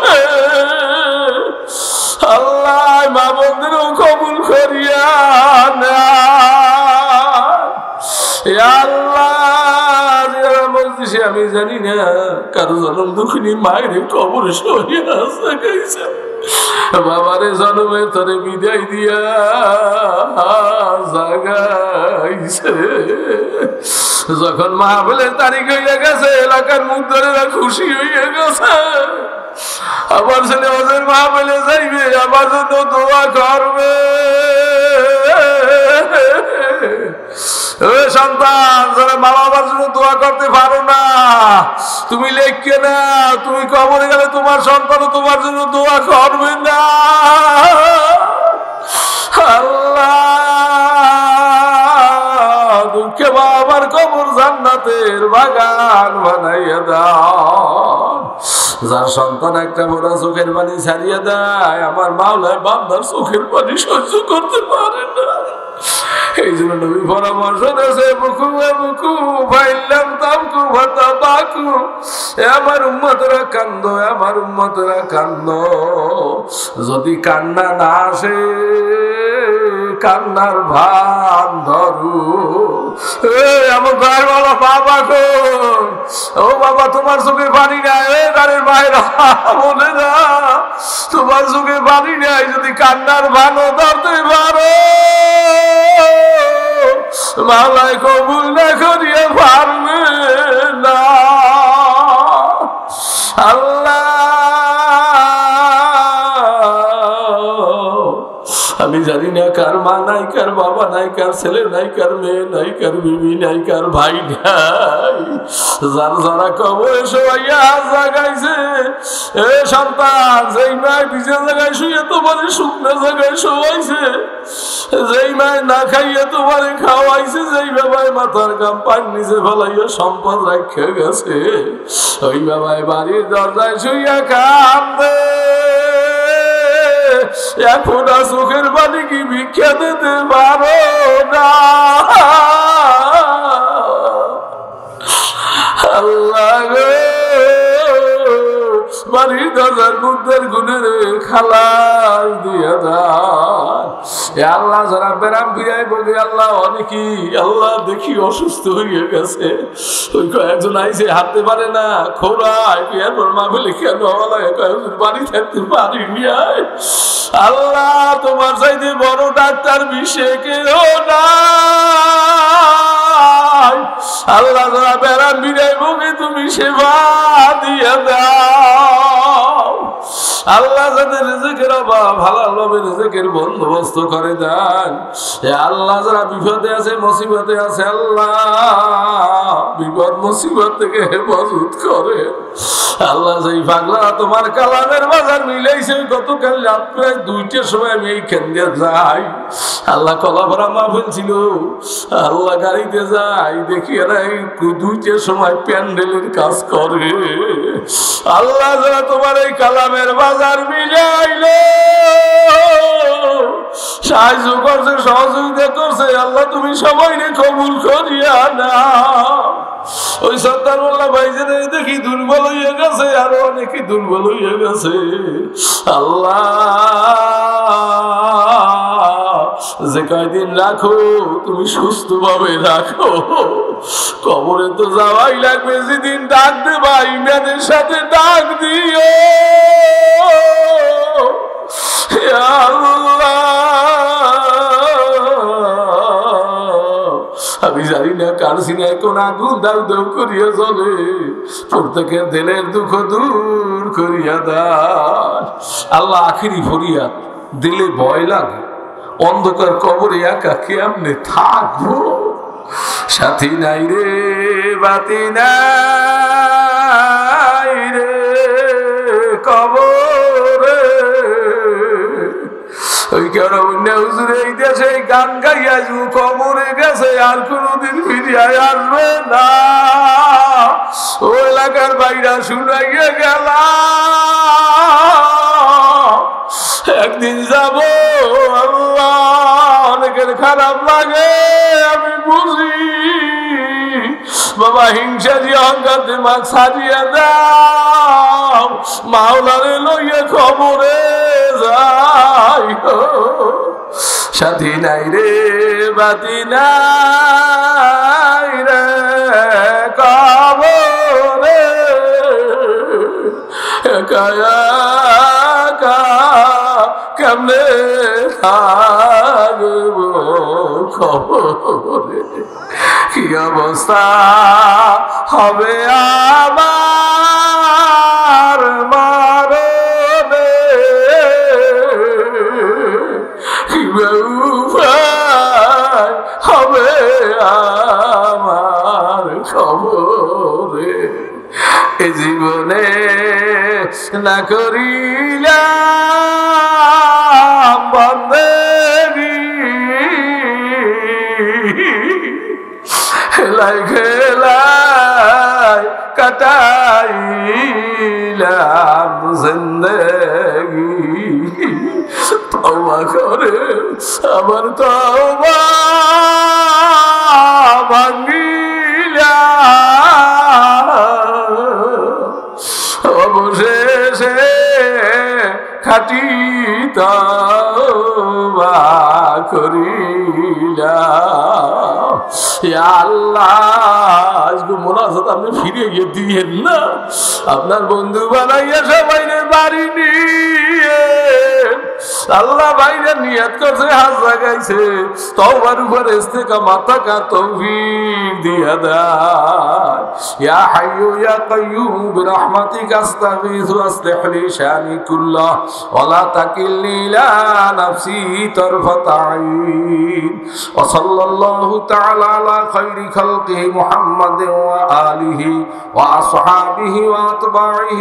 আল্লাহ মা বোনদেরও কবুল করিয়া না। আল্লাহ আমি জানি না কারো জনম দুঃখিনী মায়ের কবরে সহিয়া জাগাইছে বাবারে জনমের তরে বিদায় দিয়া জাগাইছে যখন মাহফিলের তারিখ হইয়া গেছে এলাকার মুখদারেরা খুশি হইয়া গেছে আমার ছেলে ওদের মাহফিলে যাইবে আমার জন্য দোয়া করবে সন্তান যারা মা বাবার জন্য দোয়া করতে পারো না তুমি লেখকে না তুমি কবরে গেলে তোমার সন্তান তোমার জন্য দোয়া করবে না আল্লাহ দুঃখে বাবার কবর জান্নাতের বাগান বানাইয়া দাও যার সন্তান একটা বড় চোখের পানি ছাড়িয়ে দেয় আমার মাওলায় বান্দার চোখের পানি সহ্য করতে পারে না এই জন্য নবী পরামর্শ দেশে বুকু বুকু ভাইলাম তামকু ভাতা বাকু আমার উম্মতরা কান্দ আমার উম্মতরা কান্দ যদি কান্না না আসে কান্নার ভান ধরু আমার ভাই বলো বাবা কোন ও বাবা তোমার চোখে পানি নাই গাড়ির বাইরে বলে না তোমার চোখে পানি নাই যদি কান্নার ভানও ধরতে পারো মাওলায় কবুল না করিয়ে পারবে না আল্লাহ আমি জানি না কার মা নাই কার বাবা নাই কার ছেলে নাই কার মেয়ে নাই কার বিবি নাই কার ভাই নাই যার যারা কবরে শোয়াইয়া জাগাইছে এ সন্তান যেই মায় ভিজে জায়গায় শুয়ে তোমারে শুকনো জায়গায় শোয়াইছে যেই মায় না খাইয়ে তোমারে খাওয়াইছে যেই বাবায় মাথার গাম পান নিচে ফেলাইয়া সম্পদ রাখে গেছে ওই বাবায় বাড়ির দরজায় শুইয়া কান্দে এখন চোখের পানি কি ভিক্ষা দিতে পারো না আল্লাহ বাড়ির দরজার বুদ্ধের গুণের খালাস দিয়া দান আল্লাহ যারা বেরাম ফিরাই বলি আল্লাহ অনেকই আল্লাহ দেখি অসুস্থ হয়ে গেছে ওই কয়েকজন আইসে হাঁটতে পারে না খোরায় এরপর মা বলে কেন কয়েকজন বাড়ি থাকতে পারিনি আল্লাহ তোমার চাইতে বড় ডাক্তার বিশ্বে কেউ নাই আল্লাহ যারা বেড়ান বিড়াই বকে তুমি সেবা দিয়ে দাও আল্লাহ যাদের রিজিকের অভাব হালাল ভাবে রিজিকের বন্দোবস্ত করে দেন আল্লাহ যারা বিপদে আছে মুসিবতে আছে আল্লাহ বিপদ মুসিবত থেকে হেফাজত করে আল্লাহ যেই পাগলা তোমার কালামের বাজার মিলাইছে গতকাল রাত প্রায় 2টার সময় আমি এইখান দিয়ে যাই আল্লাহ কলা ভরা মাহফিল ছিল আল্লাহ গাড়িতে যাই দেখি এরা 2টার সময় প্যান্ডেলের কাজ করে আল্লাহ যারা তোমার এই কালামের বাজার মিলাইলো সাহায্য করছে সহযোগিতা করছে আল্লাহ তুমি সবাইকে কবুল করিয়া নাও ওই সত্তার মোল্লা ভাইজের দেখি দুর্বল হইয়া গেছে আরো অনেকে দুর্বল হইয়া গেছে আল্লাহ যে কয়দিন রাখো তুমি সুস্থ ভাবে রাখো কবরে তো যাওয়াই লাগবে যেদিন ডাক দেবা ইমানের সাথে ডাক দিও আল্লাহ আমি জানি না কার সিনায় কোন আগুন দাউ দাউ করিয়া চলে প্রত্যেকের দিলের দুঃখ দূর করিয়া দান আল্লাহ আখিরি ফরিয়াদ দিলে ভয় লাগে অন্ধকার কবরে একা কেমনে থাকবো সাথী নাই রে বাতি নাই রে কবরে ওই কেন হুজুর এই দেশে গান গাইয়া কবরে গেছে আর কোনদিন ফিরিয়া আসবে না ও এলাকার বাইরা শুনাইয়া গেল একদিন যাব আল্লাহ অনেকের খারাপ লাগে আমি বুঝি বাবা হিংসা দিয়ে অহংকার দিমাগ ছাড়িয়ে দাও মাওলারে লইয়া খবরে যাই সাথী নাই রে বাতি নাই রে কবরে কেমনে থাকবো খবরে, কি অবস্থা হবে আমার মারণে, কি উপায় হবে আমার খবরে। এ জীবনে না করিলাম বন্দেগি, হেলাই খেলাই কাটাইলাম জিন্দেগি। তওবা করে আমার তওবা ভাঙিলা, অবশেষে খাটি তওবা করিলাম। ইয়া আল্লাহ, আজকে মোনাজাত আপনি ফিরে গিয়ে দিয়েন না, আপনার বন্ধু বানাইয়া সবাইরে বাড়ি নিয়ে আল্লাহ বাইরে নিয়ত করছে, হাত লাগাইছে, তওবার উপরে ইস্তেকামত থাকার তৌফিক দিয়া দাও। ইয়া হাইয়ু ইয়া কাইয়ুম বিরহমাতিকা আস্তাগীথু আসলিহ লি শানি কুল্লাহ ওয়া লা তাকিলনি ইলা নাফসি তারফাত আইন। ওয়া সাল্লাল্লাহু তাআলা আলা খায়রি খালকিহি মুহাম্মাদিন ওয়া আলিহি ওয়া আসহাবিহি ওয়া আতবাইহি।